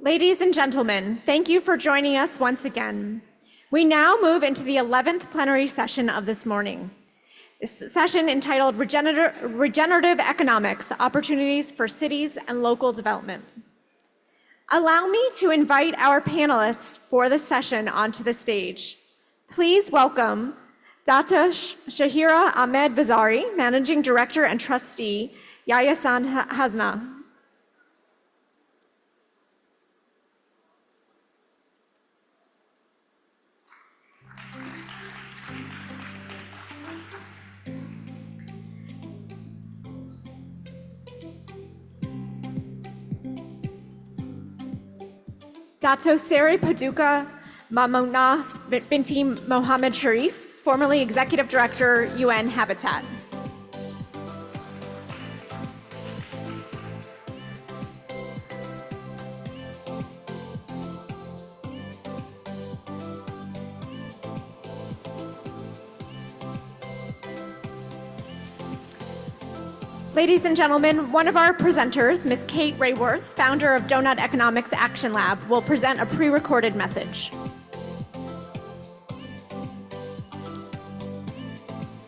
Ladies and gentlemen, thank you for joining us once again. We now move into the 11th plenary session of this morning. This session entitled Regenerative Economics, Opportunities for Cities and Local Development. Allow me to invite our panelists for this session onto the stage. Please welcome Dato Shahira Ahmed Bazari, Managing Director and Trustee, Yayasan Hasanah. Dato Seri Paduka Maimunah binti Mohammed Sharif, formerly Executive Director, UN Habitat. Ladies and gentlemen, one of our presenters, Ms. Kate Raworth, founder of Doughnut Economics Action Lab, will present a pre-recorded message.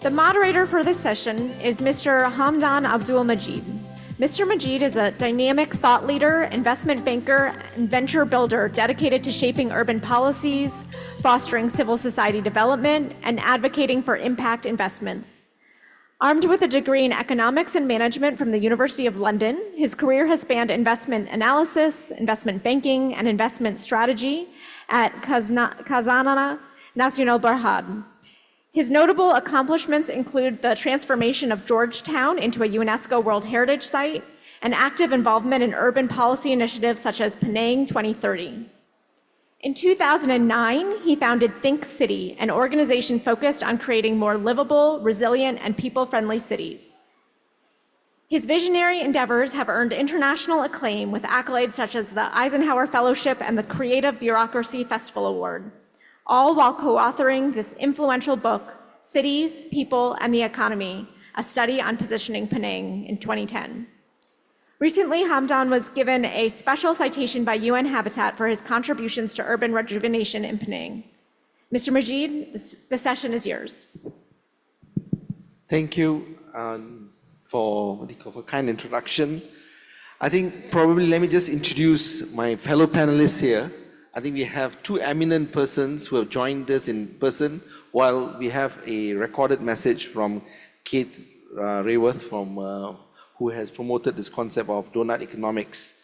The moderator for this session is Mr. Hamdan Abdul Majeed. Mr. Majeed is a dynamic thought leader, investment banker, and venture builder dedicated to shaping urban policies, fostering civil society development, and advocating for impact investments. Armed with a degree in economics and management from the University of London, his career has spanned investment analysis, investment banking, and investment strategy at Hasanah National Berhad. His notable accomplishments include the transformation of Georgetown into a UNESCO World Heritage Site and active involvement in urban policy initiatives such as Penang 2030. In 2009, he founded Think City, an organization focused on creating more livable, resilient, and people-friendly cities. His visionary endeavors have earned international acclaim with accolades such as the Eisenhower Fellowship and the Creative Bureaucracy Festival Award, all while co-authoring this influential book, Cities, People, and the Economy, a study on positioning Penang in 2010. Recently, Hamdan was given a special citation by UN Habitat for his contributions to urban rejuvenation in Penang. Mr. Majeed, the session is yours. Thank you for a kind introduction. I think probably let me just introduce my fellow panelists here. I think we have two eminent persons who have joined us in person, while we have a recorded message from Kate Raworth who has promoted this concept of Doughnut economics.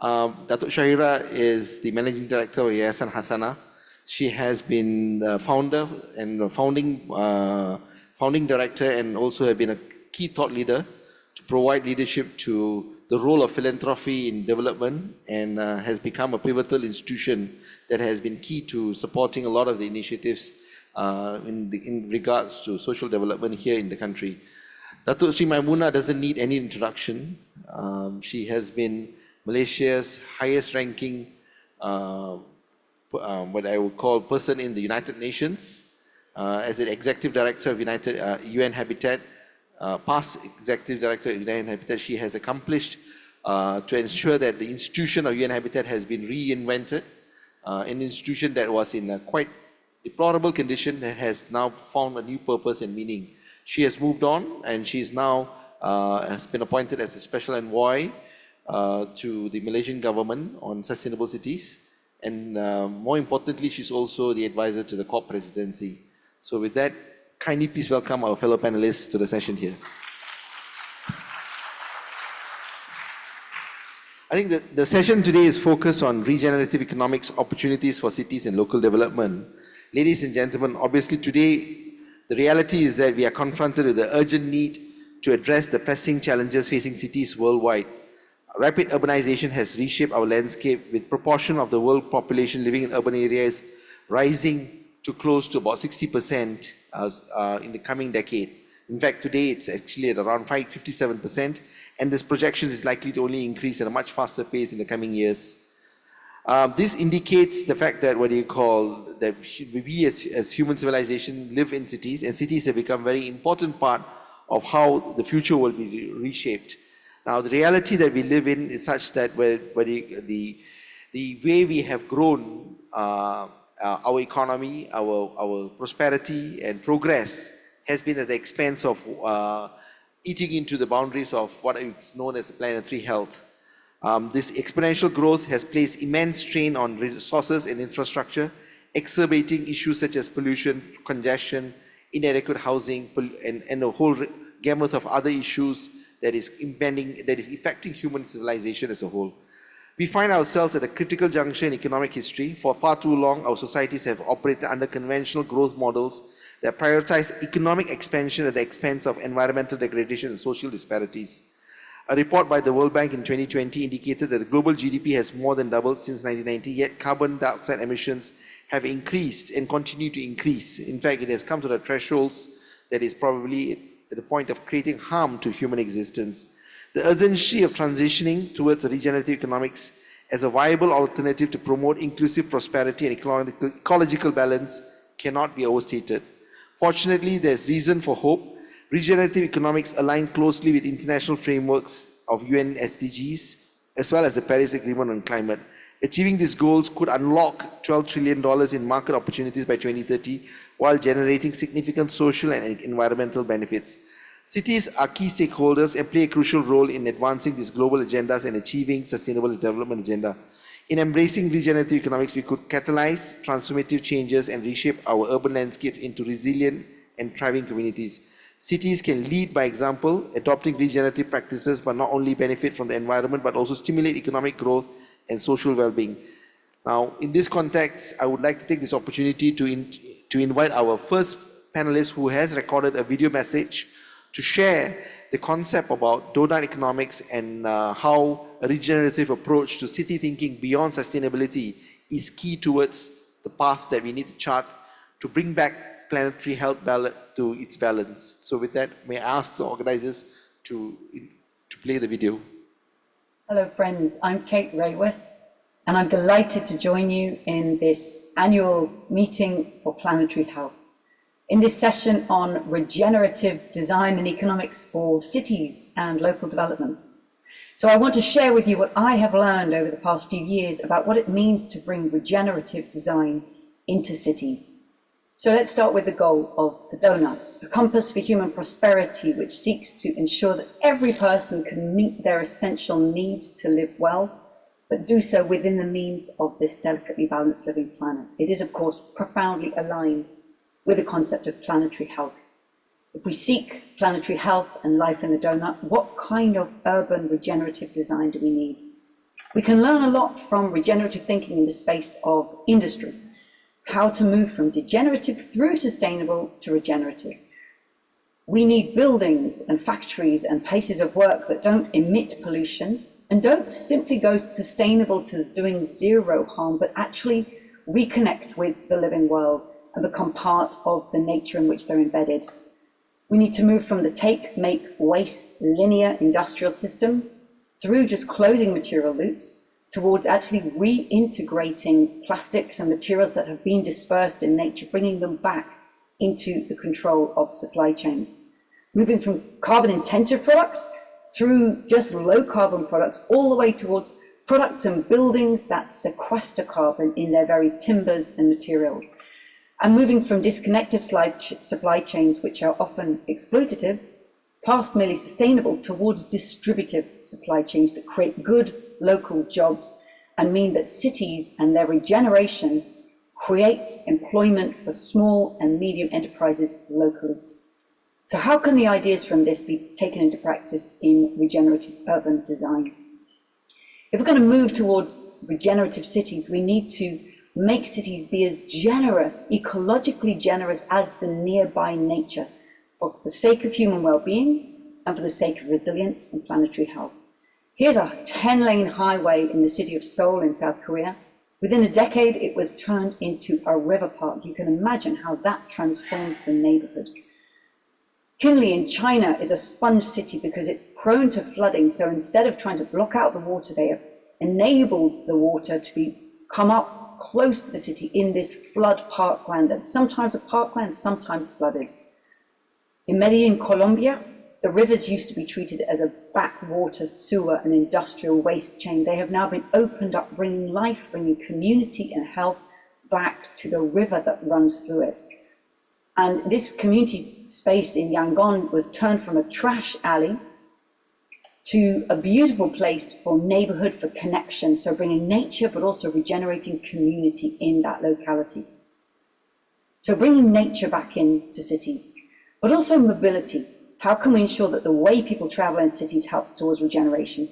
Dato Shahira is the Managing Director of Yayasan Hasanah. She has been the founder and founding director, and also have been a key thought leader to provide leadership to the role of philanthropy in development, and has become a pivotal institution that has been key to supporting a lot of the initiatives in regards to social development here in the country. Dato Sri Maimunah doesn't need any introduction. She has been Malaysia's highest ranking, what I would call person in the United Nations. As an Executive Director of UN Habitat, past Executive Director of UN Habitat, she has accomplished to ensure that the institution of UN Habitat has been reinvented. An institution that was in a quite deplorable condition that has now found a new purpose and meaning. She has moved on, and she is now has been appointed as a special envoy to the Malaysian government on sustainable cities. And more importantly, she's also the advisor to the COP presidency. So with that, kindly please welcome our fellow panelists to the session here. I think that the session today is focused on regenerative economics, opportunities for cities and local development. Ladies and gentlemen, obviously today, the reality is that we are confronted with the urgent need to address the pressing challenges facing cities worldwide. Rapid urbanization has reshaped our landscape, with proportion of the world population living in urban areas rising to close to about 60% in the coming decade. In fact, today it's actually at around 57%, and this projection is likely to only increase at a much faster pace in the coming years. This indicates the fact that that we as human civilization live in cities, and cities have become a very important part of how the future will be reshaped. Now, the reality that we live in is such that the way we have grown our economy, our prosperity and progress has been at the expense of eating into the boundaries of what is known as planetary health. This exponential growth has placed immense strain on resources and infrastructure, exacerbating issues such as pollution, congestion, inadequate housing, and a whole gamut of other issues that is affecting human civilization as a whole. We find ourselves at a critical juncture in economic history. For far too long, our societies have operated under conventional growth models that prioritize economic expansion at the expense of environmental degradation and social disparities. A report by the World Bank in 2020 indicated that the global GDP has more than doubled since 1990, yet carbon dioxide emissions have increased and continue to increase. In fact, it has come to the thresholds that is probably at the point of creating harm to human existence. The urgency of transitioning towards a regenerative economics as a viable alternative to promote inclusive prosperity and ecological balance cannot be overstated. Fortunately, there's reason for hope. Regenerative economics align closely with international frameworks of UN SDGs, as well as the Paris Agreement on Climate. Achieving these goals could unlock $12 trillion in market opportunities by 2030, while generating significant social and environmental benefits. Cities are key stakeholders and play a crucial role in advancing these global agendas and achieving sustainable development agenda. In embracing regenerative economics, we could catalyze transformative changes and reshape our urban landscape into resilient and thriving communities. Cities can lead by example, adopting regenerative practices, but not only benefit from the environment, but also stimulate economic growth and social well-being. Now, in this context, I would like to take this opportunity to invite our first panelist who has recorded a video message to share the concept about Doughnut economics and how a regenerative approach to city thinking beyond sustainability is key towards the path that we need to chart to bring back planetary health to its balance. So with that, may I ask the organizers to play the video. Hello friends, I'm Kate Raworth, and I'm delighted to join you in this annual meeting for Planetary Health. In this session on regenerative design and economics for cities and local development. So I want to share with you what I have learned over the past few years about what it means to bring regenerative design into cities. So let's start with the goal of the Doughnut, a compass for human prosperity which seeks to ensure that every person can meet their essential needs to live well, but do so within the means of this delicately balanced living planet. It is, of course, profoundly aligned with the concept of planetary health. If we seek planetary health and life in the Doughnut, what kind of urban regenerative design do we need? We can learn a lot from regenerative thinking in the space of industry, how to move from degenerative through sustainable to regenerative. We need buildings and factories and places of work that don't emit pollution and don't simply go sustainable to doing zero harm, but actually reconnect with the living world and become part of the nature in which they're embedded. We need to move from the take, make, waste, linear industrial system through just closing material loops towards actually reintegrating plastics and materials that have been dispersed in nature, bringing them back into the control of supply chains. Moving from carbon-intensive products through just low-carbon products, all the way towards products and buildings that sequester carbon in their very timbers and materials. And moving from disconnected supply chains, which are often exploitative, past merely sustainable, towards distributive supply chains that create good local jobs and mean that cities and their regeneration creates employment for small and medium enterprises locally. So how can the ideas from this be taken into practice in regenerative urban design? If we're going to move towards regenerative cities, we need to make cities be as generous, ecologically generous as the nearby nature, for the sake of human well-being and for the sake of resilience and planetary health. Here's a 10-lane highway in the city of Seoul in South Korea. Within a decade, it was turned into a river park. You can imagine how that transforms the neighborhood. Kinli in China is a sponge city because it's prone to flooding. So instead of trying to block out the water, they have enabled the water to come up close to the city in this flood parkland, that's sometimes a parkland, sometimes flooded. In Medellin, Colombia, The rivers used to be treated as a backwater sewer and industrial waste chain. They have now been opened up, bringing life, bringing community and health back to the river that runs through it. And this community space in Yangon was turned from a trash alley to a beautiful place for neighborhood, for connection, so bringing nature but also regenerating community in that locality. So bringing nature back into cities, but also mobility. How can we ensure that the way people travel in cities helps towards regeneration?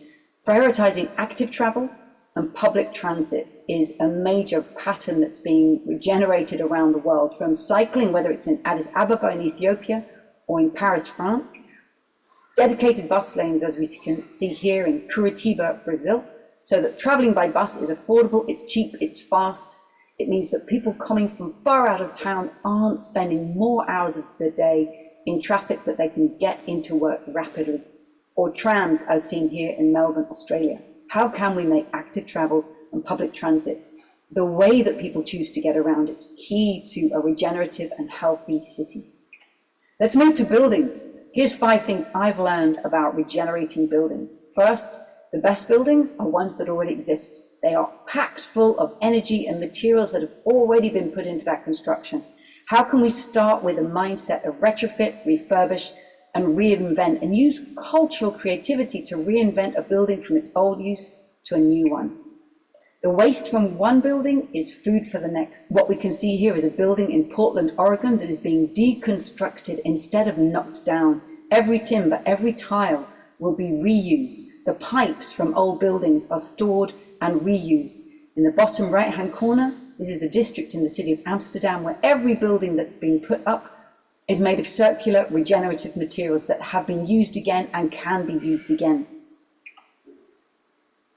Prioritizing active travel and public transit is a major pattern that's being regenerated around the world, from cycling, whether it's in Addis Ababa in Ethiopia or in Paris, France, dedicated bus lanes, as we can see here in Curitiba, Brazil, so that traveling by bus is affordable, it's cheap, it's fast. It means that people coming from far out of town aren't spending more hours of the day in traffic, but they can get into work rapidly. Or trams, as seen here in Melbourne, Australia. How can we make active travel and public transit the way that people choose to get around? It's key to a regenerative and healthy city. Let's move to buildings. Here's 5 things I've learned about regenerating buildings. First, the best buildings are ones that already exist. They are packed full of energy and materials that have already been put into that construction. How can we start with a mindset of retrofit, refurbish, and reinvent, and use cultural creativity to reinvent a building from its old use to a new one? The waste from one building is food for the next. What we can see here is a building in Portland, Oregon that is being deconstructed instead of knocked down. Every timber, every tile will be reused. The pipes from old buildings are stored and reused. In the bottom right-hand corner, this is the district in the city of Amsterdam, where every building that's been put up is made of circular regenerative materials that have been used again and can be used again.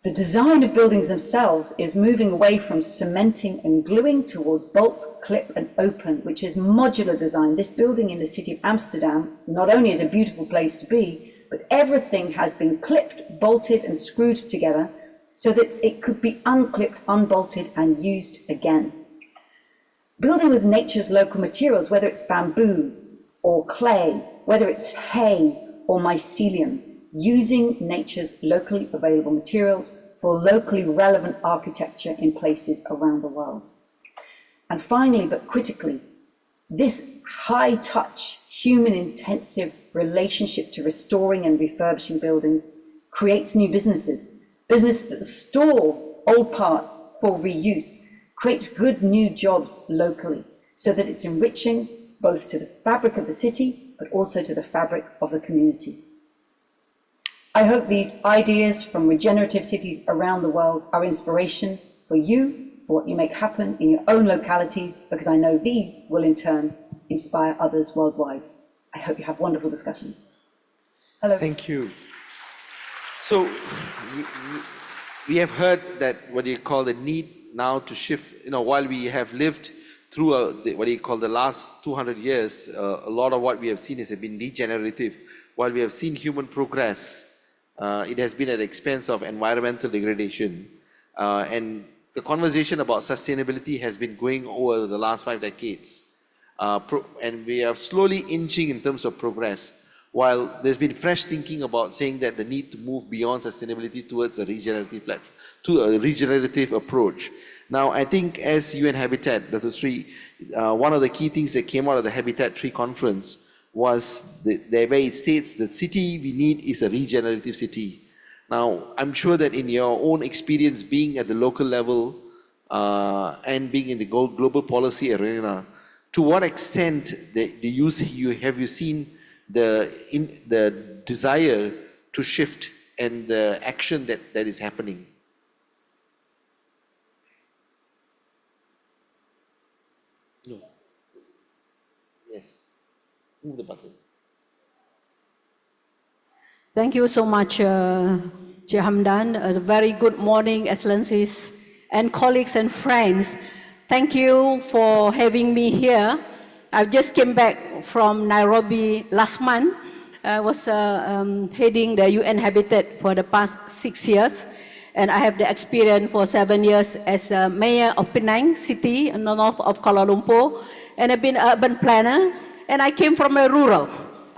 The design of buildings themselves is moving away from cementing and gluing towards bolt, clip and open, which is modular design. This building in the city of Amsterdam not only is a beautiful place to be, but everything has been clipped, bolted and screwed together so that it could be unclipped, unbolted and used again. Building with nature's local materials, whether it's bamboo or clay, whether it's hay or mycelium, using nature's locally available materials for locally relevant architecture in places around the world. And finally, but critically, this high-touch, human-intensive relationship to restoring and refurbishing buildings creates new businesses that store old parts for reuse, creates good new jobs locally, so that it's enriching both to the fabric of the city, but also to the fabric of the community. I hope these ideas from regenerative cities around the world are inspiration for you, for what you make happen in your own localities, because I know these will in turn inspire others worldwide. I hope you have wonderful discussions. Hello. Thank you. So we have heard that what you call the need now to shift, while we have lived through what you call the last 200 years, a lot of what we have seen has been degenerative. While we have seen human progress, it has been at the expense of environmental degradation. And the conversation about sustainability has been going over the last 5 decades. And we are slowly inching in terms of progress, while there's been fresh thinking about saying that the need to move beyond sustainability towards a regenerative approach. Now, I think as UN Habitat, Dato Sri, one of the key things that came out of the Habitat 3 conference was the way it states the city we need is a regenerative city. Now, I'm sure that in your own experience being at the local level and being in the global policy arena, to what extent have you seen the desire to shift and the action that is happening? No. Yes. Move the button. Thank you so much, Chair Hamdan. A very good morning, Excellencies and colleagues and friends. Thank you for having me here. I just came back from Nairobi last month. I was heading the UN Habitat for the past 6 years, and I have the experience for 7 years as a mayor of Penang city in the north of Kuala Lumpur, and I've been an urban planner, and I came from a rural.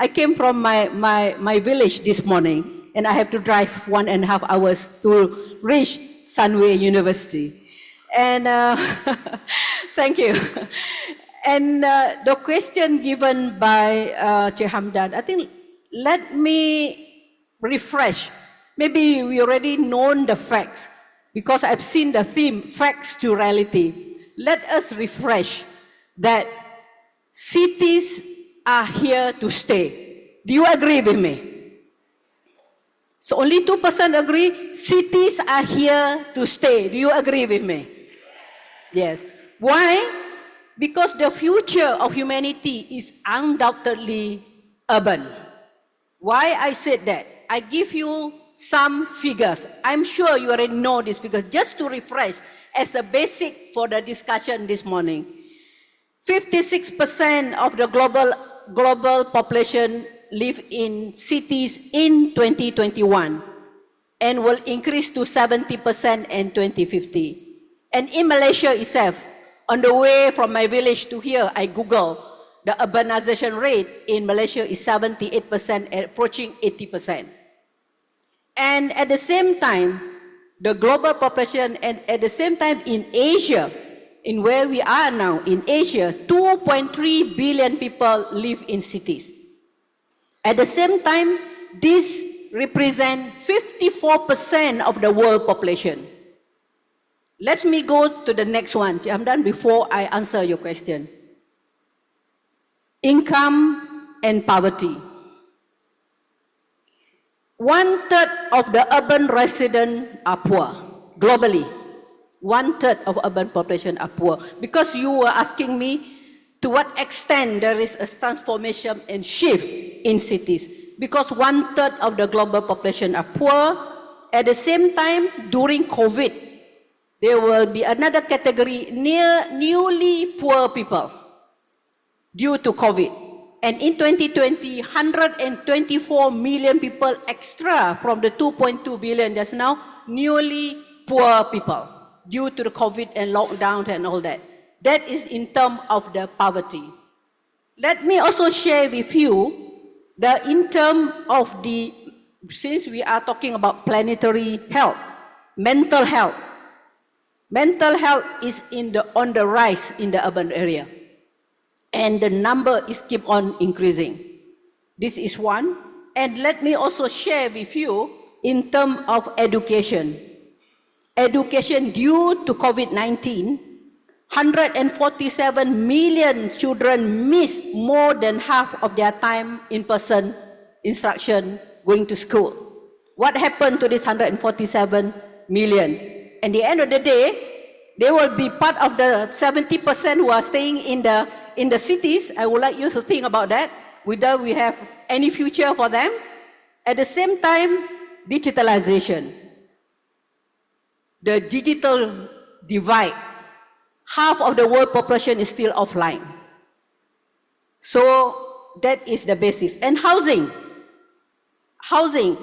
I came from my village this morning, and I have to drive 1.5 hours to reach Sunway University. And thank you. And the question given by Hamdan, I think let me refresh. Maybe we already known the facts because I've seen the theme, facts to reality. Let us refresh that cities are here to stay. Do you agree with me? So only 2% agree, cities are here to stay. Do you agree with me? Yes. Why? Because the future of humanity is undoubtedly urban. Why I said that? I give you some figures. I'm sure you already know these figures, just to refresh as a basic for the discussion this morning. 56% of the global population live in cities in 2021 and will increase to 70% in 2050. And in Malaysia itself, on the way from my village to here, I Google the urbanization rate in Malaysia is 78% and approaching 80%. And at the same time, the global population, and at the same time in Asia, in where we are now, in Asia, 2.3 billion people live in cities. At the same time, this represents 54% of the world population. Let me go to the next one. I'm done before I answer your question. Income and poverty. 1/3 of the urban residents are poor, globally. 1/3 of urban population are poor. Because you were asking me to what extent there is a transformation and shift in cities. Because 1/3 of the global population are poor. At the same time, during COVID, there will be another category, newly poor people due to COVID. And in 2020, 124 million people extra from the 2.2 billion just now, newly poor people due to the COVID and lockdown and all that. That is in terms of the poverty. Let me also share with you that in terms of the, since we are talking about planetary health, mental health is on the rise in the urban area. And the number is keep on increasing. This is one. And let me also share with you in terms of education. Education due to COVID-19, 147 million children miss more than half of their time in person instruction going to school. What happened to this 147 million? At the end of the day, they will be part of the 70% who are staying in the cities. I would like you to think about that, whether we have any future for them. At the same time, digitalization. The digital divide. Half of the world population is still offline. So that is the basis. And housing. Housing.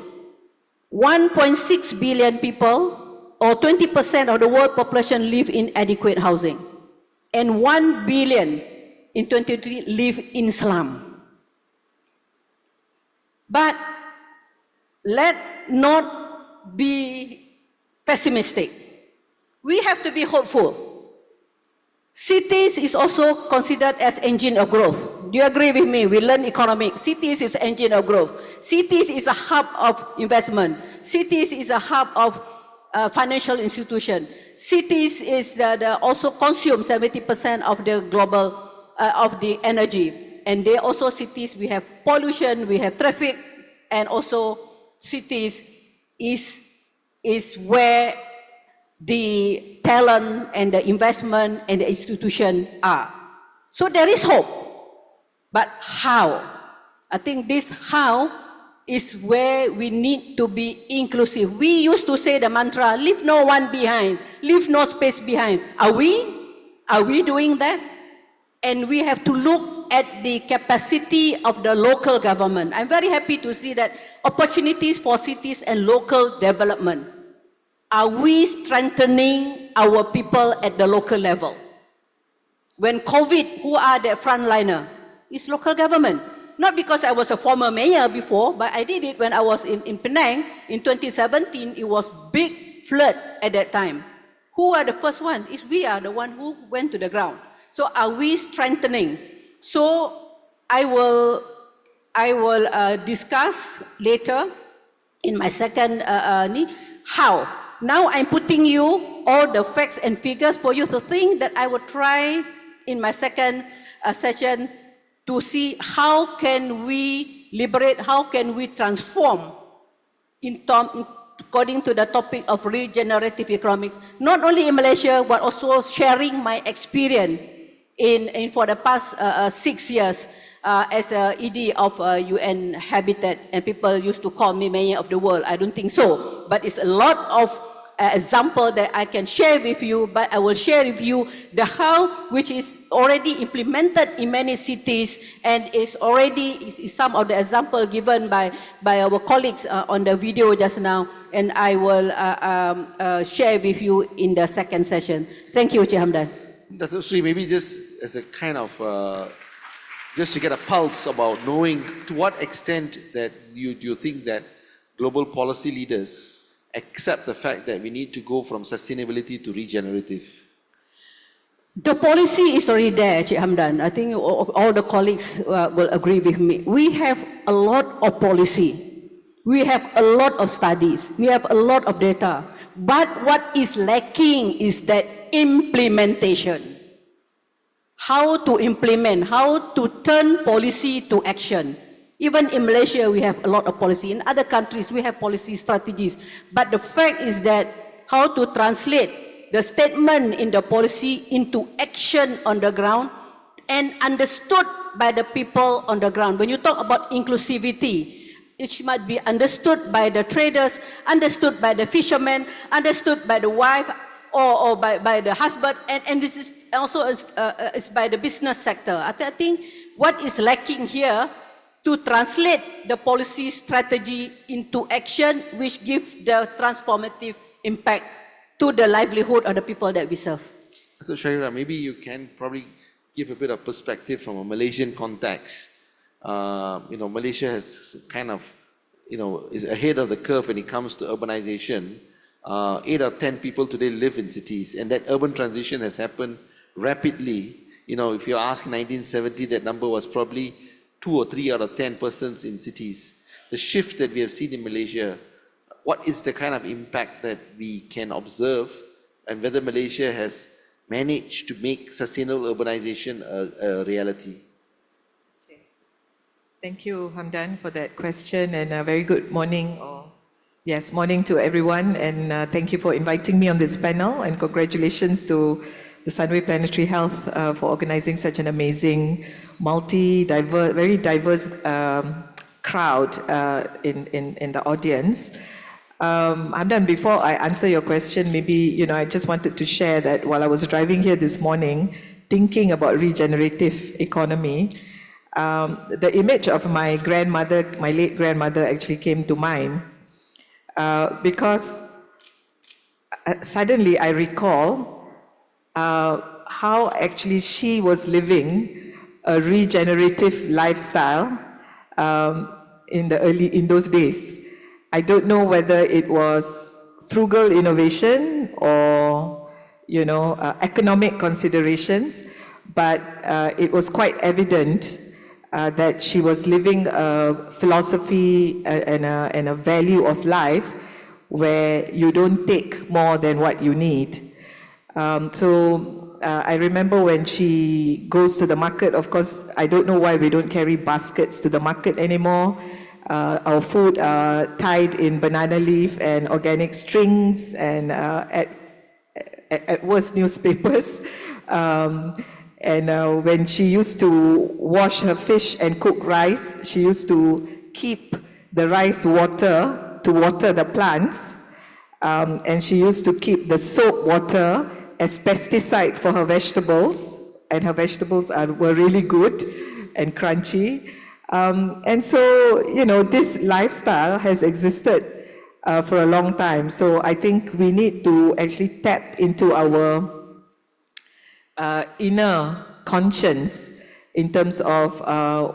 1.6 billion people, or 20% of the world population live in adequate housing. And 1 billion in 2023 live in slum. But let not be pessimistic. We have to be hopeful. Cities is also considered as engine of growth. Do you agree with me? We learn economics. Cities is engine of growth. Cities is a hub of investment. Cities is a hub of financial institution. Cities is also consume 70% of the global of the energy. And they also cities, we have pollution, we have traffic, and also cities is where the talent and the investment and the institution are. So there is hope. But how? I think this how is where we need to be inclusive. We used to say the mantra, leave no one behind, leave no space behind. Are we doing that? And we have to look at the capacity of the local government. I'm very happy to see that opportunities for cities and local development. Are we strengthening our people at the local level? When COVID, who are the frontliner? It's local government. not because I was a former mayor before, but I did it when I was in Penang in 2017. It was big flood at that time. Who are the first one? We are the one who went to the ground. So are we strengthening? So I will discuss later in my second how. Now I'm putting you all the facts and figures for you to think that I will try in my second session to see how can we liberate, how can we transform according to the topic of regenerative economics, not only in Malaysia, but also sharing my experience for the past 6 years as a ED of UN Habitat, and people used to call me Mayor of the World. I don't think so, but it's a lot of example that I can share with you, but I will share with you the how, which is already implemented in many cities and is already some of the example given by our colleagues on the video just now, and I will share with you in the second session. Thank you, Cik Hamdan. Dato Sri, maybe just as a kind of, just to get a pulse about knowing to what extent that you think that global policy leaders accept the fact that we need to go from sustainability to regenerative. The policy is already there, Cik Hamdan. I think all the colleagues will agree with me. We have a lot of policy. We have a lot of studies. We have a lot of data. But what is lacking is that implementation. How to implement, how to turn policy to action. Even in Malaysia, we have a lot of policy. In other countries, we have policy strategies. But the fact is that how to translate the statement in the policy into action on the ground and understood by the people on the ground. When you talk about inclusivity, it must be understood by the traders, understood by the fishermen, understood by the wife or by the husband, and this is also is by the business sector. I think what is lacking here to translate the policy strategy into action, which gives the transformative impact to the livelihood of the people that we serve. So Shahira, maybe you can probably give a bit of perspective from a Malaysian context. Malaysia has kind of, is ahead of the curve when it comes to urbanization. 8 out of 10 people today live in cities, and that urban transition has happened rapidly. If you ask 1970, that number was probably 2 or 3 out of 10 persons in cities. The shift that we have seen in Malaysia, what is the kind of impact that we can observe, and whether Malaysia has managed to make sustainable urbanization a reality? Okay. Thank you, Hamdan, for that question, and a very good morning, morning to everyone, and thank you for inviting me on this panel, and congratulations to the Sunway Planetary Health for organizing such an amazing, very diverse crowd in the audience. Hamdan, before I answer your question, maybe, I just wanted to share that while I was driving here this morning, thinking about regenerative economy, the image of my grandmother, my late grandmother, actually came to mind because suddenly I recall how actually she was living a regenerative lifestyle in those days. I don't know whether it was frugal innovation or economic considerations, but it was quite evident that she was living a philosophy and a value of life where you don't take more than what you need. I remember when she goes to the market, of course, I don't know why we don't carry baskets to the market anymore. Our food are tied in banana leaf and organic strings and at worst newspapers. When she used to wash her fish and cook rice, she used to keep the rice water to water the plants. And she used to keep the soap water as pesticide for her vegetables, and her vegetables were really good and crunchy. And so, this lifestyle has existed for a long time. So I think we need to actually tap into our inner conscience in terms of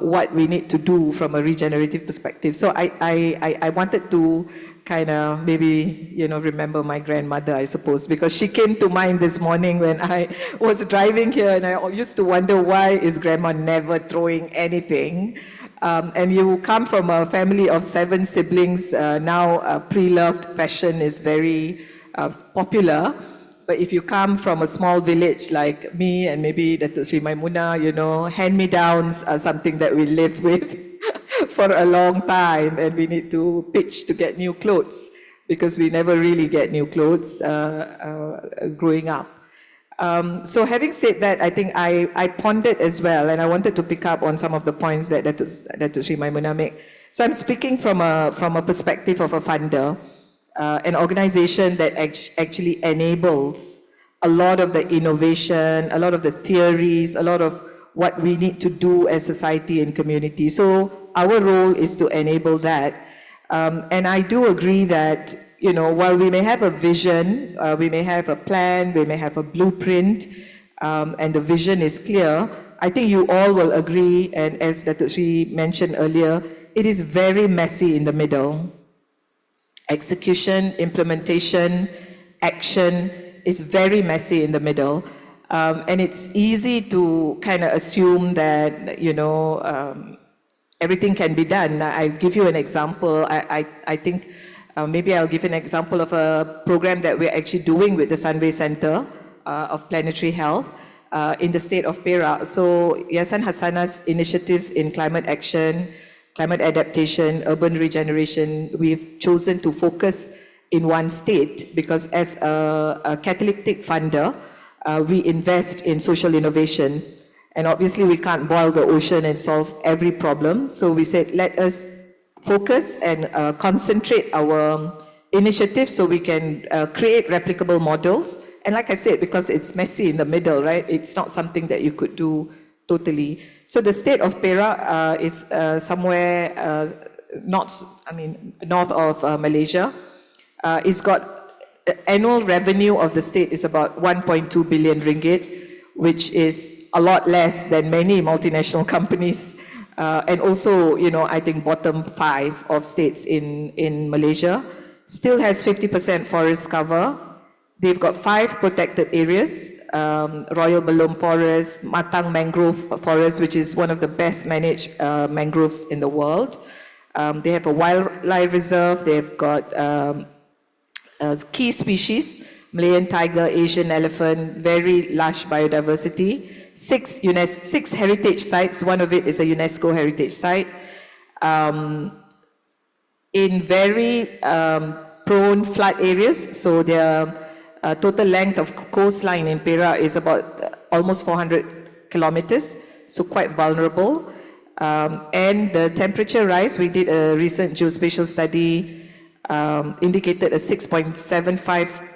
what we need to do from a regenerative perspective. So I wanted to kind of maybe, remember my grandmother, I suppose, because she came to mind this morning when I was driving here, and I used to wonder, why is grandma never throwing anything? And you come from a family of 7 siblings, now pre-loved fashion is very popular. But if you come from a small village like me and maybe Dato Sri Maimunah, hand-me-downs are something that we live with for a long time, and we need to pitch to get new clothes because we never really get new clothes growing up. So having said that, I think I pondered as well, and I wanted to pick up on some of the points that Dato Sri Maimunah made. So I'm speaking from a perspective of a funder, an organization that actually enables a lot of the innovation, a lot of the theories, a lot of what we need to do as society and community. So our role is to enable that. And I do agree that, while we may have a vision, we may have a plan, we may have a blueprint, and the vision is clear, I think you all will agree, and as Dato Sri mentioned earlier, it is very messy in the middle. Execution, implementation, action is very messy in the middle. And it's easy to kind of assume that, everything can be done. I'll give you an example. I think maybe I'll give an example of a program that we're actually doing with the Sunway Center of Planetary Health in the state of Perak. So Yayasan Hasanah's initiatives in climate action, climate adaptation, urban regeneration, we've chosen to focus in one state because as a catalytic funder, we invest in social innovations. And obviously we can't boil the ocean and solve every problem. So we said, let us focus and concentrate our initiatives so we can create replicable models. And like I said, because it's messy in the middle, right? It's not something that you could do totally. So the state of Perak is somewhere north of Malaysia. It's got annual revenue of the state is about 1.2 billion ringgit, which is a lot less than many multinational companies. And also, I think bottom 5 of states in Malaysia. Still has 50% forest cover. They've got 5 protected areas, Royal Belum Forest, Matang Mangrove Forest, which is one of the best managed mangroves in the world. They have a wildlife reserve. They've got key species, Malayan tiger, Asian elephant, very lush biodiversity. 6 heritage sites, one of it is a UNESCO heritage site. In very prone flood areas, so their total length of coastline in Perak is about almost 400 kilometers, so quite vulnerable. And the temperature rise, we did a recent geospatial study, indicated a 6.75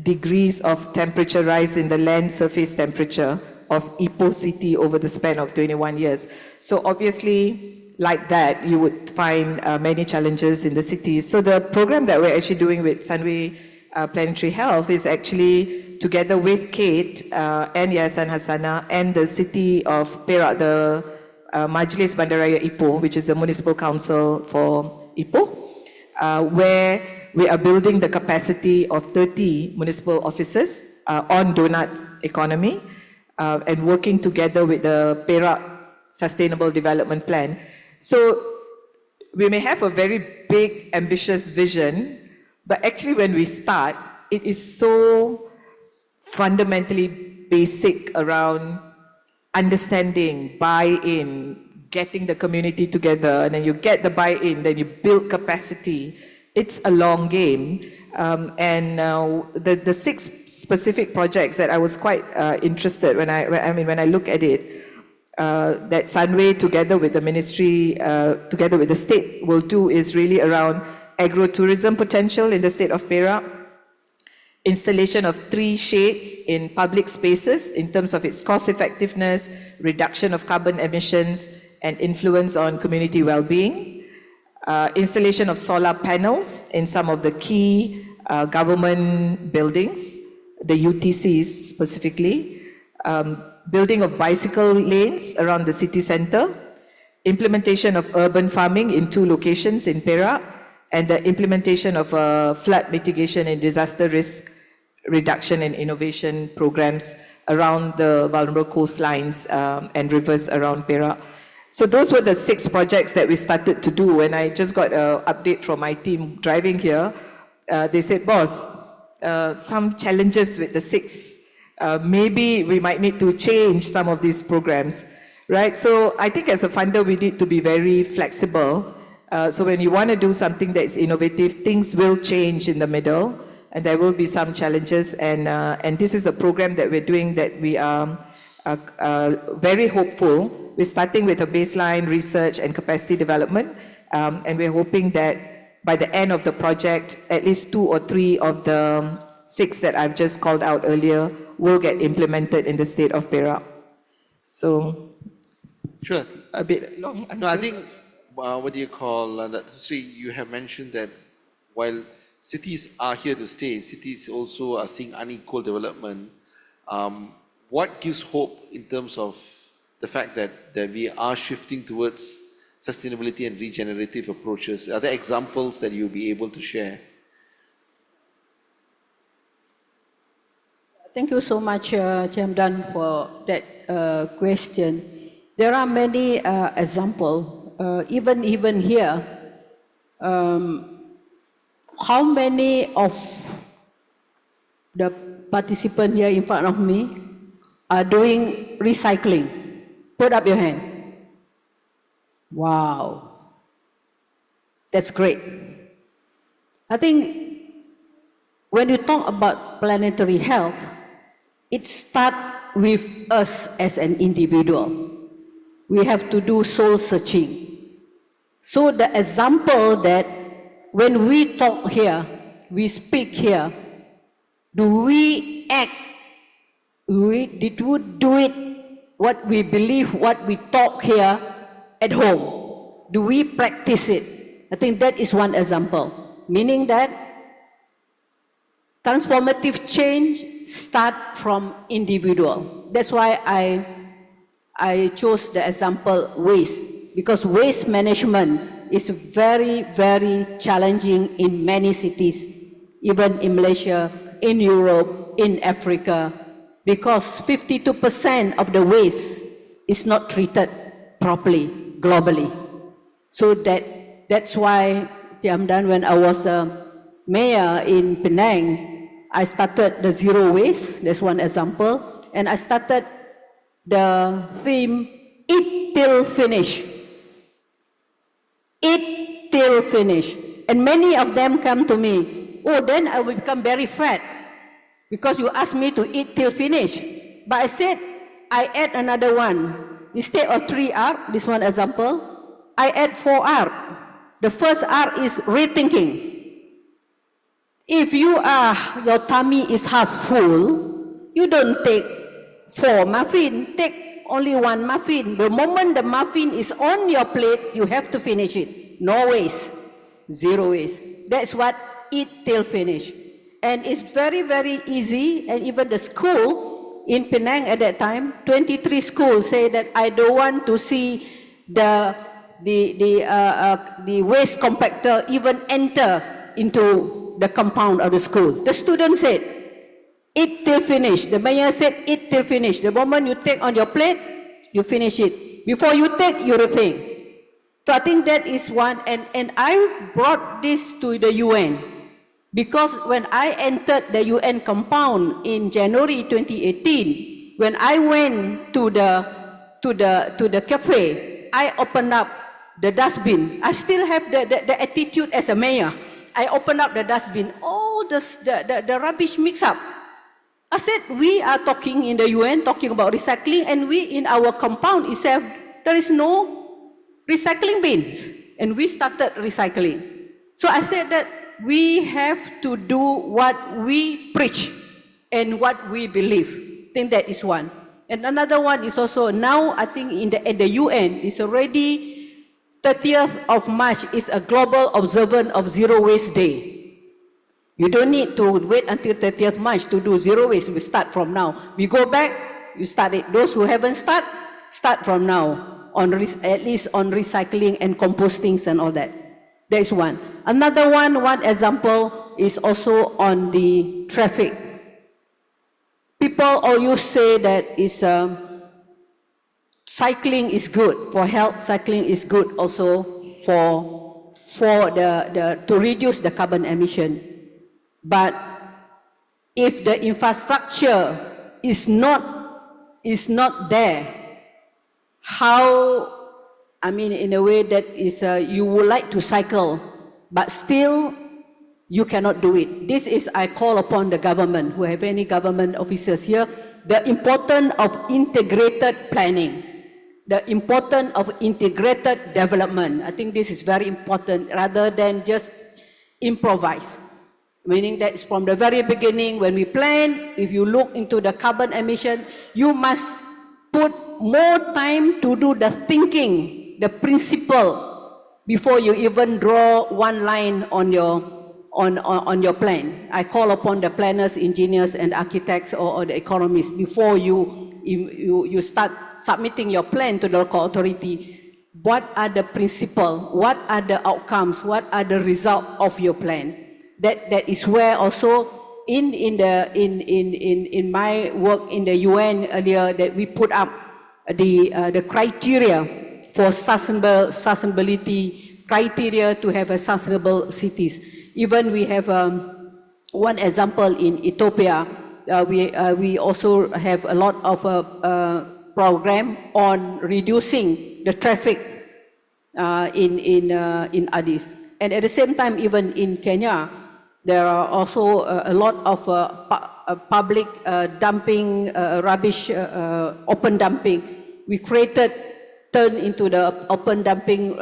degrees of temperature rise in the land surface temperature of Ipoh city over the span of 21 years. So obviously, like that, you would find many challenges in the cities. So the program that we're actually doing with Sunway Planetary Health is actually together with Kate and Yayasan Hasanah and the city of Perak, the Majlis Bandaraya Ipoh, which is the municipal council for Ipoh, where we are building the capacity of 30 municipal offices on Doughnut economy and working together with the Perak Sustainable Development Plan. So we may have a very big, ambitious vision, but actually when we start, it is so fundamentally basic around understanding, buy-in, getting the community together, and then you get the buy-in, then you build capacity. It's a long game. And the 6 specific projects that I was quite interested when I look at it, that Sunway together with the ministry, together with the state will do is really around agro-tourism potential in the state of Perak, installation of 3 shades in public spaces in terms of its cost effectiveness, reduction of carbon emissions, and influence on community well-being, installation of solar panels in some of the key government buildings, the UTCs specifically, building of bicycle lanes around the city center, implementation of urban farming in 2 locations in Perak, and the implementation of flood mitigation and disaster risk reduction and innovation programs around the vulnerable coastlines and rivers around Perak. So those were the 6 projects that we started to do. When I just got an update from my team driving here, they said, boss, some challenges with the 6. Maybe we might need to change some of these programs, right? So I think as a funder, we need to be very flexible. So when you want to do something that's innovative, things will change in the middle, and there will be some challenges. And this is the program that we're doing that we are very hopeful. We're starting with a baseline research and capacity development, and we're hoping that by the end of the project, at least 2 or 3 of the 6 that I've just called out earlier will get implemented in the state of Perak. So, Sure. a bit long answer. No, I think, what do you call, Sri, you have mentioned that while cities are here to stay, cities also are seeing unequal development. What gives hope in terms of the fact that we are shifting towards sustainability and regenerative approaches? Are there examples that you'll be able to share? Thank you so much, Hamdan, for that question. There are many examples, even here. How many of the participants here in front of me are doing recycling? Put up your hand. Wow, that's great. I think when you talk about planetary health, it starts with us as an individual. We have to do soul searching. So the example that when we talk here, we speak here, do we act? Did we do it, what we believe, what we talk here at home? Do we practice it? I think that is one example. Meaning that transformative change starts from individual. That's why I chose the example waste, because waste management is very, very challenging in many cities, even in Malaysia, in Europe, in Africa, because 52% of the waste is not treated properly globally. So that's why, Hamdan, when I was a mayor in Penang, I started the zero waste, that's one example, and I started the theme, eat till finish. Eat till finish. And many of them come to me, oh, then I will become very fat because you asked me to eat till finish. But I said, I add another one. Instead of 3R, this one example, I add 4R. The first R is rethinking. If your tummy is half full, you don't take 4 muffins, take only 1 muffin. The moment the muffin is on your plate, you have to finish it. No waste, zero waste. That's what eat till finish. And it's very, very easy. And even the school in Penang at that time, 23 schools say that I don't want to see the waste compactor even enter into the compound of the school. The students said, eat till finish. The mayor said, eat till finish. The moment you take on your plate, you finish it. Before you take, you rethink. So I think that is one, and I brought this to the UN because when I entered the UN compound in January 2018, when I went to the cafe, I opened up the dustbin. I still have the attitude as a mayor. I opened up the dustbin. Oh, the rubbish mix up. I said, we are talking in the UN, talking about recycling, and we in our compound itself, there is no recycling bins. And we started recycling. So I said that we have to do what we preach and what we believe. I think that is one. And another one is also now, I think at the UN, it's already 30th of March is a global observance of Zero Waste Day. You don't need to wait until 30th March to do zero waste. We start from now. We go back you start it. Those who haven't start from now, at least on recycling and compostings and all that. That is one. Another one example is also on the traffic. People always say that cycling is good for health. Cycling is good also for to reduce the carbon emission. But if the infrastructure is not there, how? I mean, in a way that is you would like to cycle, but still you cannot do it. This is, I call upon the government, who have any government officers here, the importance of integrated planning, the importance of integrated development. I think this is very important rather than just improvise. Meaning that from the very beginning, when we plan, if you look into the carbon emission, you must put more time to do the thinking, the principle, before you even draw one line on your plan. I call upon the planners, engineers, and architects or the economists before you start submitting your plan to the local authority. What are the principles? What are the outcomes? What are the results of your plan? That is where also in my work in the UN earlier, that we put up the criteria for sustainability criteria to have a sustainable cities. Even we have one example in Ethiopia. We also have a lot of program on reducing the traffic in Addis. And at the same time, even in Kenya, there are also a lot of public dumping, rubbish, open dumping. We turn into the open dumping,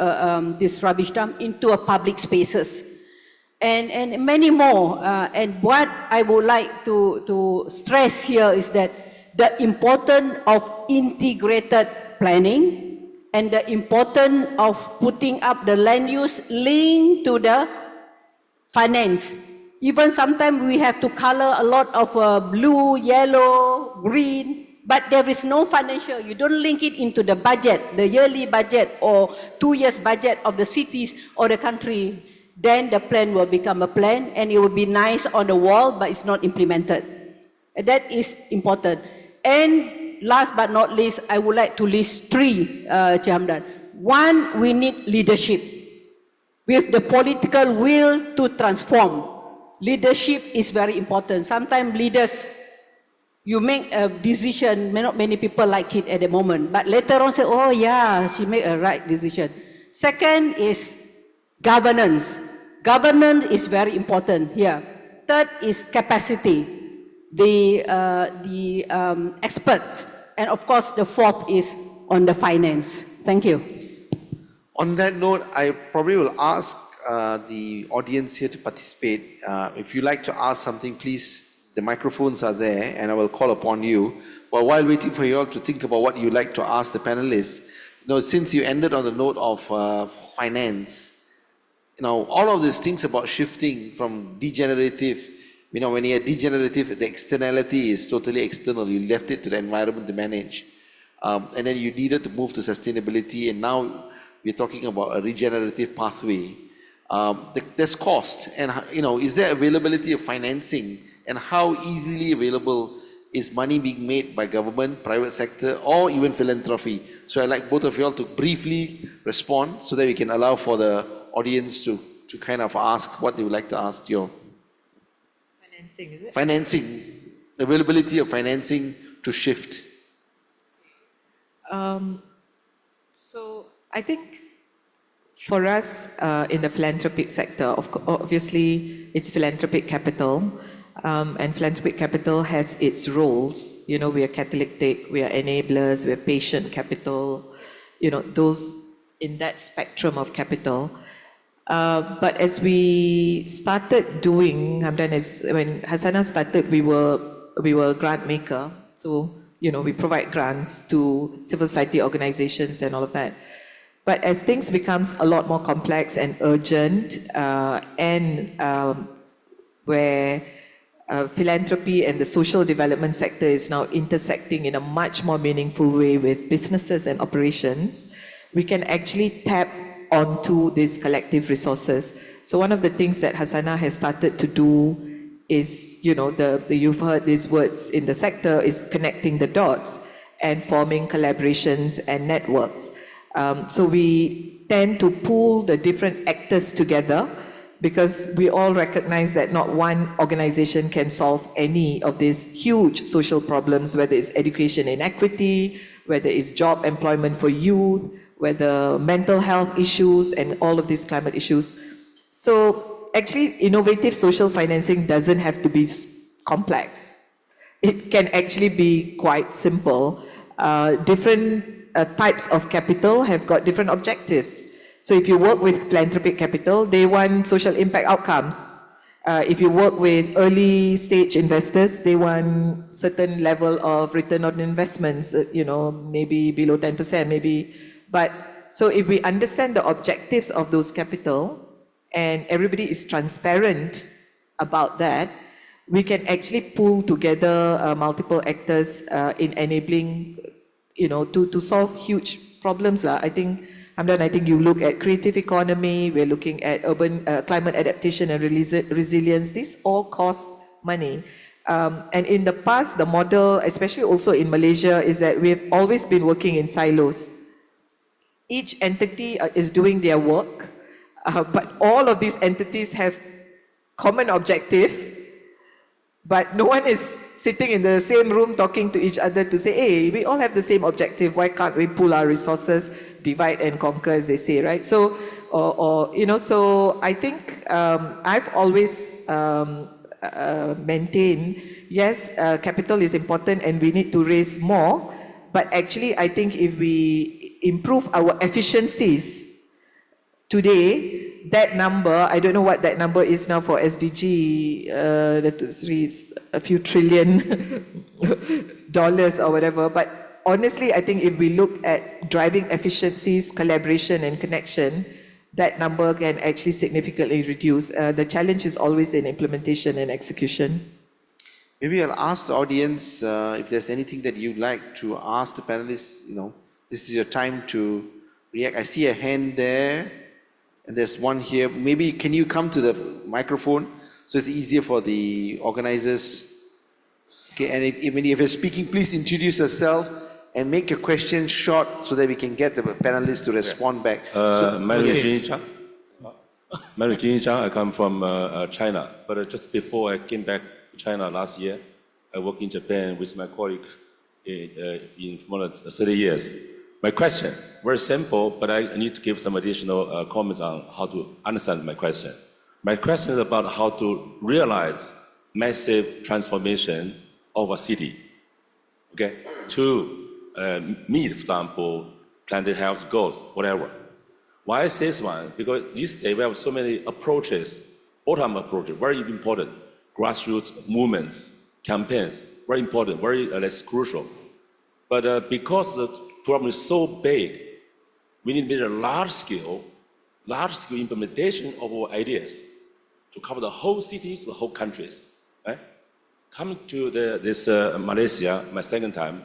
this rubbish dump into a public spaces. And many more. And what I would like to stress here is that the importance of integrated planning and the importance of putting up the land use linked to the finance. Even sometimes we have to color a lot of blue, yellow, green, but there is no financial. You don't link it into the budget, the yearly budget or 2 years budget of the cities or the country. Then the plan will become a plan and it will be nice on the wall, but it's not implemented. And that is important. And last but not least, I would like to list three, Hamdan. One, we need leadership. With the political will to transform. Leadership is very important. Sometimes leaders, you make a decision, not many people like it at the moment, but later on say, oh yeah, she made a right decision. Second is governance. Governance is very important here. Third is capacity, the experts, and of course the fourth is on the finance. Thank you. On that note, I probably will ask the audience here to participate. If you like to ask something, please, the microphones are there and I will call upon you. But while waiting for you all to think about what you'd like to ask the panelists, since you ended on the note of finance, all of these things about shifting from degenerative, when you're degenerative, the externality is totally external. You left it to the environment to manage. And then you needed to move to sustainability, and now we're talking about a regenerative pathway. There's cost, and is there availability of financing, and how easily available is money being made by government, private sector, or even philanthropy? So I'd like both of you all to briefly respond so that we can allow for the audience to kind of ask what they would like to ask you all. Financing, is it? Financing, availability of financing to shift. So I think for us in the philanthropic sector, obviously it's philanthropic capital, and philanthropic capital has its roles. We are catalytic, we are enablers, we are patient capital, those in that spectrum of capital. But as we started doing, Hamdan, when Hasanah started, we were a grant maker. So, we provide grants to civil society organizations and all of that. But as things becomes a lot more complex and urgent, and where philanthropy and the social development sector is now intersecting in a much more meaningful way with businesses and operations, we can actually tap onto these collective resources. So one of the things that Hasanah has started to do is, you've heard these words in the sector, is connecting the dots and forming collaborations and networks. So we tend to pull the different actors together because we all recognize that not one organization can solve any of these huge social problems, whether it's education inequity, whether it's job employment for youth, whether mental health issues and all of these climate issues. So actually, innovative social financing doesn't have to be complex. It can actually be quite simple. Different types of capital have got different objectives. So if you work with philanthropic capital, they want social impact outcomes. If you work with early stage investors, they want certain level of return on investments, maybe below 10%, maybe. But so if we understand the objectives of those capital and everybody is transparent about that, we can actually pull together multiple actors in enabling, to solve huge problems. I think, Hamdan, I think you look at creative economy, we're looking at urban climate adaptation and resilience. These all cost money. And in the past, the model, especially also in Malaysia, is that we've always been working in silos. Each entity is doing their work, but all of these entities have common objective, but no one is sitting in the same room talking to each other to say, hey, we all have the same objective, why can't we pool our resources, divide and conquer, as they say, right? So, so I think I've always maintained, yes, capital is important and we need to raise more, but actually I think if we improve our efficiencies today, that number, I don't know what that number is now for SDG, it's a few trillion dollars or whatever, but honestly, I think if we look at driving efficiencies, collaboration and connection, that number can actually significantly reduce. The challenge is always in implementation and execution. Maybe I'll ask the audience if there's anything that you'd like to ask the panelists, this is your time to react. I see a hand there. And there's one here. Maybe can you come to the microphone so it's easier for the organizers? Okay, and if you're speaking, please introduce yourself and make your question short so that we can get the panelists to respond back. My name is Jin Zhang. I come from China. But just before I came back to China last year, I worked in Japan with my colleague in more than 30 years. My question, very simple, but I need to give some additional comments on how to understand my question. My question is about how to realize massive transformation of a city, okay, to meet, for example, Planetary Health goals, whatever. Why I say this one? Because these days we have so many approaches, bottom approaches, very important, grassroots movements, campaigns, very important, very less crucial. But because the problem is so big, we need a large-scale implementation of our ideas to cover the whole cities, the whole countries. Right? Coming to this Malaysia, my second time,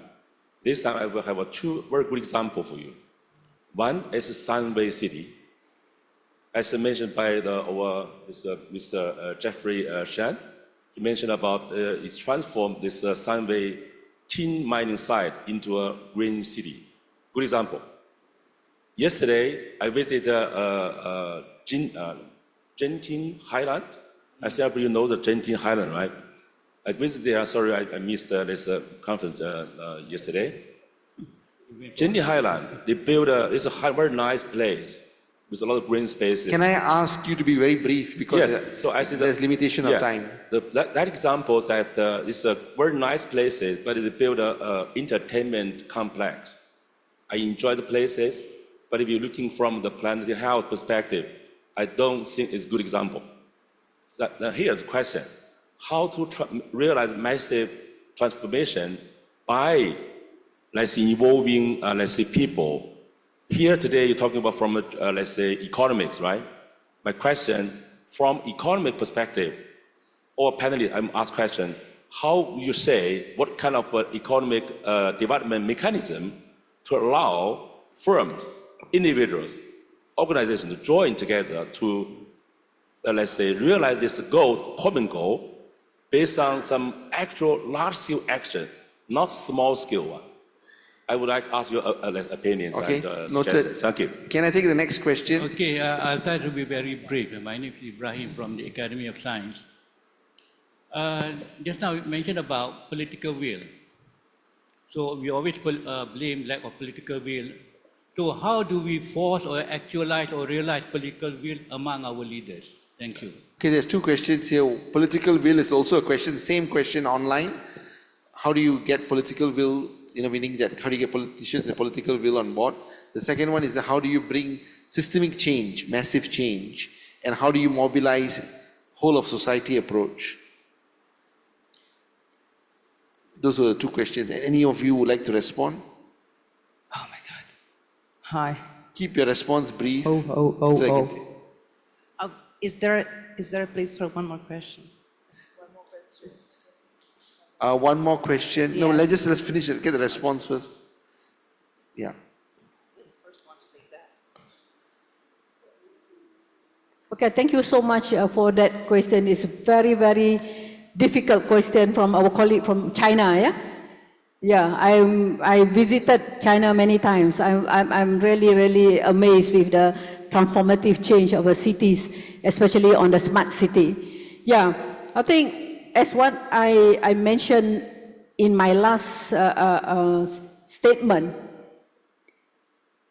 this time I will have two very good examples for you. One is Sunway City. As mentioned by Mr. Jeffrey Shan, he mentioned about it's transformed this Sunway tin mining site into a green city. Good example. Yesterday, I visited Genting Highland. I say you know the Genting Highland, right? I visited there, sorry I missed this conference yesterday. Genting Highland, they built it's a very nice place with a lot of green spaces. Can I ask you to be very brief because yes, so I see there's limitation of time. That example is that it's a very nice places, but they built an entertainment complex. I enjoy the places, but if you're looking from the Planetary Health perspective, I don't think it's a good example. So now here's the question. How to realize massive transformation by, let's say, involving, let's say, people. Here today, you're talking about from, let's say, economics, right? My question, from economic perspective, or panelists, I'm asked question, how you say, what kind of economic development mechanism to allow firms, individuals, organizations to join together to, let's say, realize this goal, common goal, based on some actual large-scale action, not small-scale one. I would like to ask your opinions Okay, and noted. suggestions. Thank you. Can I take the next question? Okay, I'll try to be very brief. My name is Ibrahim from the Academy of Science. Just now you mentioned about political will. So we always blame lack of political will. So how do we force or actualize or realize political will among our leaders? Thank you. Okay, there's two questions here. Political will is also a question, same question online. How do you get political will, meaning that how do you get politicians and political will on board? The second one is that how do you bring systemic change, massive change, and how do you mobilize whole of society approach? Those are the two questions. Any of you would like to respond? Oh my God. Hi. Keep your response brief. Is there a place for one more question? One more question. Just... One more question. Yes. No, let's finish it. Get the response first. Yeah. Who's the first one to take that? Okay, thank you so much for that question. It's a very, very difficult question from our colleague from China. Yeah, yeah. I visited China many times. I'm really, really amazed with the transformative change of the cities, especially on the smart city. Yeah, I think as what I mentioned in my last statement,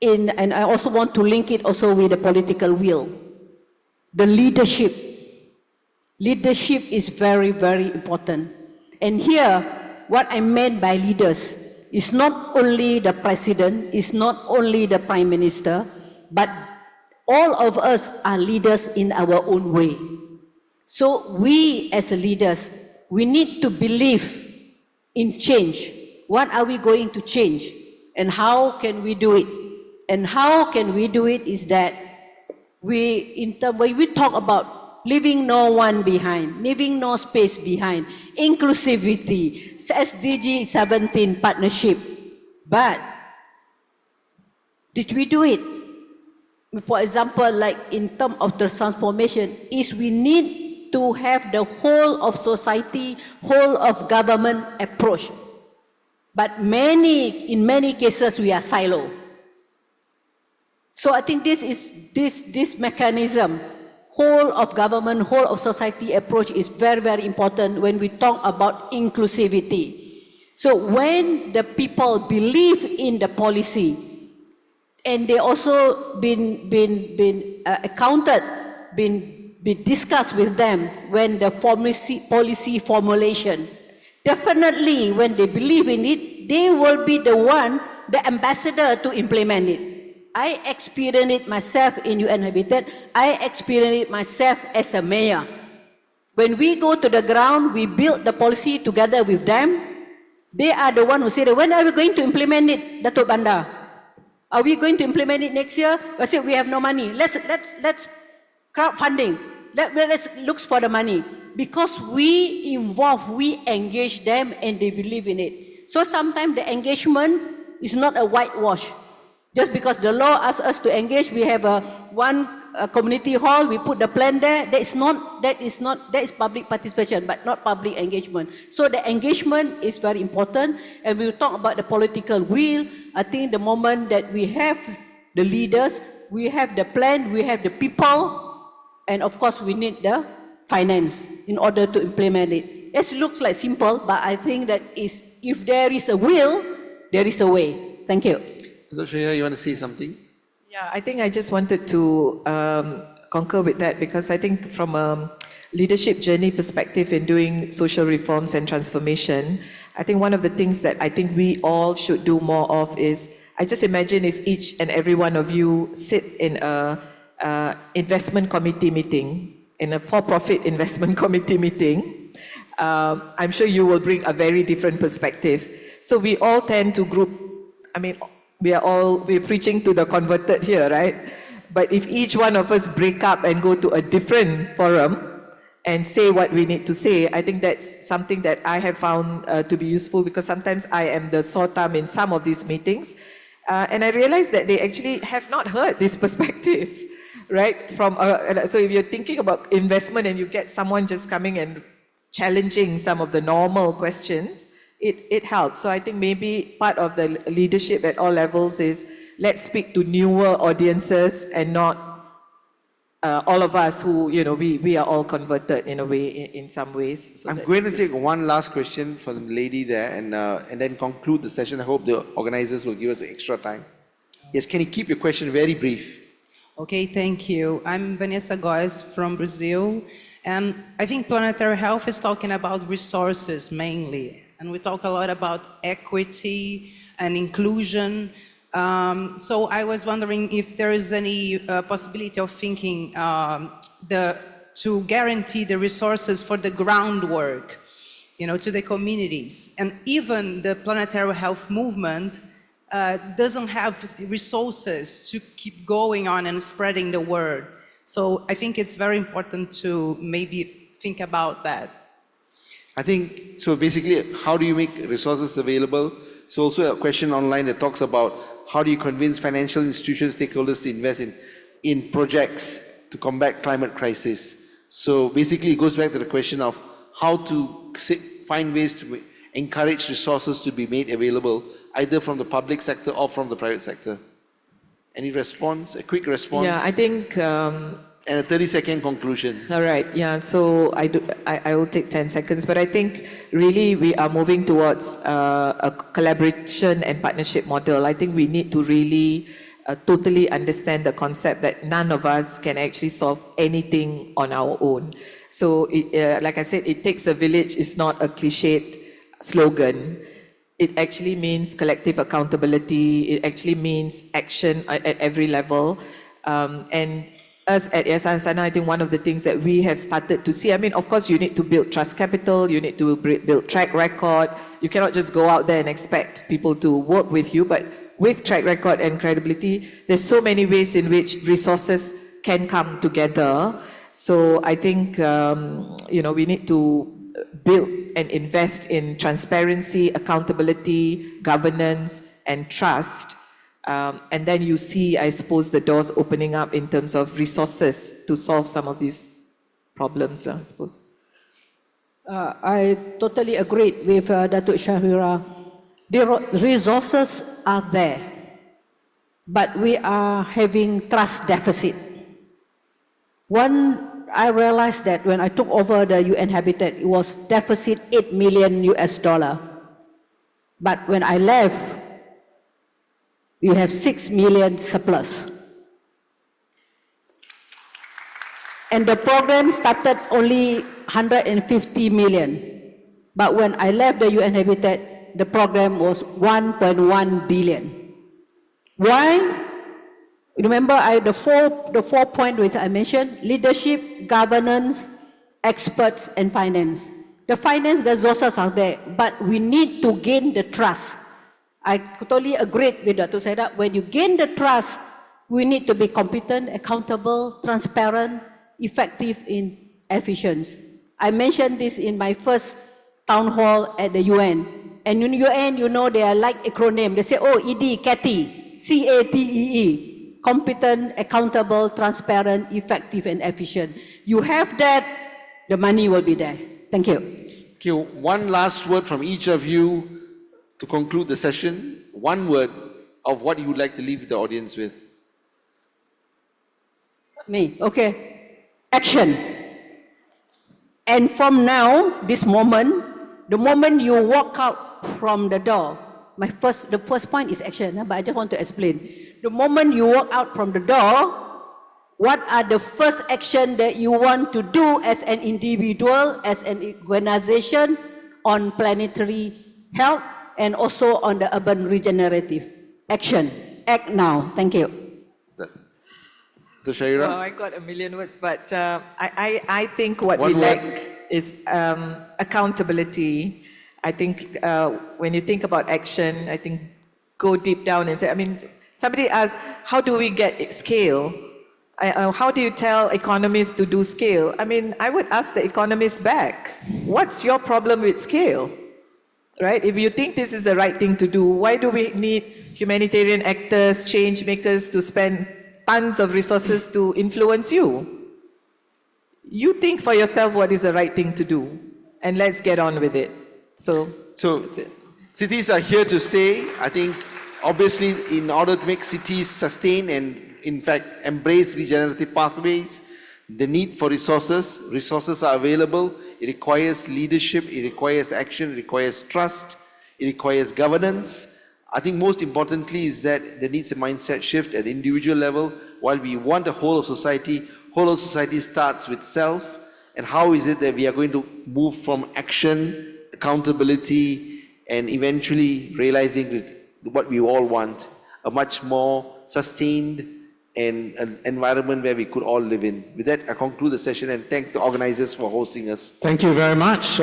and I also want to link it also with the political will. The leadership. Leadership is very, very important. And here, what I meant by leaders is not only the president, is not only the prime minister, but all of us are leaders in our own way. So we as leaders, we need to believe in change. What are we going to change? And how can we do it? And how can we do it is that when we talk about leaving no one behind, leaving no space behind, inclusivity, SDG 17 partnership. But did we do it? For example, like in terms of the transformation, is we need to have the whole of society, whole of government approach. But in many cases, we are silo. So I think this mechanism, whole of government, whole of society approach is very, very important when we talk about inclusivity. So when the people believe in the policy, and they also been accounted, been discussed with them when the policy formulation. Definitely, when they believe in it, they will be the ambassador to implement it. I experienced it myself in UN Habitat. I experienced it myself as a mayor. When we go to the ground, we build the policy together with them. They are the one who say, when are we going to implement it, Dato' Banda? Are we going to implement it next year? I said, we have no money. Let's crowdfunding. Let's look for the money. Because we involve, we engage them and they believe in it. So sometimes the engagement is not a whitewash. Just because the law asks us to engage, we have one community hall, we put the plan there. That is public participation, but not public engagement. So the engagement is very important, and we'll talk about the political will. I think the moment that we have the leaders, we have the plan, we have the people, and of course we need the finance in order to implement it. It looks like simple, but I think that if there is a will, there is a way. Thank you. Shahira, you want to say something? Yeah, I think I just wanted to concur with that, because I think from a leadership journey perspective in doing social reforms and transformation, I think one of the things that I think we all should do more of is, I just imagine if each and every one of you sit in a investment committee meeting, in a for-profit investment committee meeting, I'm sure you will bring a very different perspective. So we all tend to group, we're preaching to the converted here, right? But if each one of us break up and go to a different forum, and say what we need to say. I think that's something that I have found to be useful, because sometimes I am the sore thumb in some of these meetings. And I realized that they actually have not heard this perspective, right? So if you're thinking about investment and you get someone just coming and challenging some of the normal questions, it helps. So I think maybe part of the leadership at all levels is, let's speak to newer audiences and not all of us who, we are all converted in a way, in some ways. So I'm going to take one last question for the lady there and then conclude the session. I hope the organizers will give us extra time. Yes, can you keep your question very brief? Okay, thank you. I'm Vanessa Góes from Brazil, and I think Planetary Health is talking about resources mainly, and we talk a lot about equity and inclusion. So I was wondering if there is any possibility of thinking to guarantee the resources for the groundwork, to the communities. And even the Planetary Health movement doesn't have resources to keep going on and spreading the word. So I think it's very important to maybe think about that. I think, so basically, how do you make resources available? It's also a question online that talks about how do you convince financial institutions, stakeholders to invest in projects to combat climate crisis. So basically, it goes back to the question of how to find ways to encourage resources to be made available, either from the public sector or from the private sector. Any response? A quick response? Yeah, I think... and a 30-second conclusion. All right, yeah, so I will take 10 seconds, but I think really we are moving towards a collaboration and partnership model. I think we need to really totally understand the concept that none of us can actually solve anything on our own. So, like I said, it takes a village is not a cliched slogan. It actually means collective accountability. It actually means action at every level. And us at Yayasan Hasanah, I think one of the things that we have started to see, I mean, of course, you need to build trust capital, you need to build track record. You cannot just go out there and expect people to work with you, but with track record and credibility, there's so many ways in which resources can come together. So I think, we need to build and invest in transparency, accountability, governance, and trust. And then you see, I suppose, the doors opening up in terms of resources to solve some of these problems, I suppose. I totally agree with Dato Shahira. The resources are there, but we are having trust deficit. I realized that when I took over the UN Habitat, it was deficit $8 million US. But when I left, we have 6 million surplus. And the program started only 150 million. But when I left the UN Habitat, the program was 1.1 billion. Why? Remember the four points which I mentioned: leadership, governance, experts, and finance. The finance resources are there, but we need to gain the trust. I totally agree with Dato Seri. When you gain the trust, we need to be competent, accountable, transparent, effective, and efficient. I mentioned this in my first town hall at the UN. And in UN, they are like acronym. They say, ED, CATE, CATEE, competent, accountable, transparent, effective, and efficient. You have that, the money will be there. Thank you. Okay, one last word from each of you to conclude the session. One word of what you would like to leave the audience with. Me, okay. Action. And from now, this moment, the moment you walk out from the door, the first point is action, but I just want to explain. The moment you walk out from the door, what are the first action that you want to do as an individual, as an organization on planetary health, and also on the urban regenerative? Action. Act now. Thank you. So Shahira? Well, I got a million words, but I think what One we word. lack is accountability. I think when you think about action, I think go deep down and say, somebody asked, how do we get scale? How do you tell economists to do scale? I mean, I would ask the economists back, what's your problem with scale? Right? If you think this is the right thing to do, why do we need humanitarian actors, change makers to spend tons of resources to influence you? You think for yourself what is the right thing to do, and let's get on with it. So that's it. Cities are here to stay. I think, obviously, in order to make cities sustain and, in fact, embrace regenerative pathways, the need for resources are available. It requires leadership, it requires action, it requires trust, it requires governance. I think most importantly is that there needs a mindset shift at the individual level. While we want a whole of society starts with self. And how is it that we are going to move from action, accountability, and eventually realizing what we all want, a much more sustained and an environment where we could all live in. With that, I conclude the session and thank the organizers for hosting us. Thank you very much.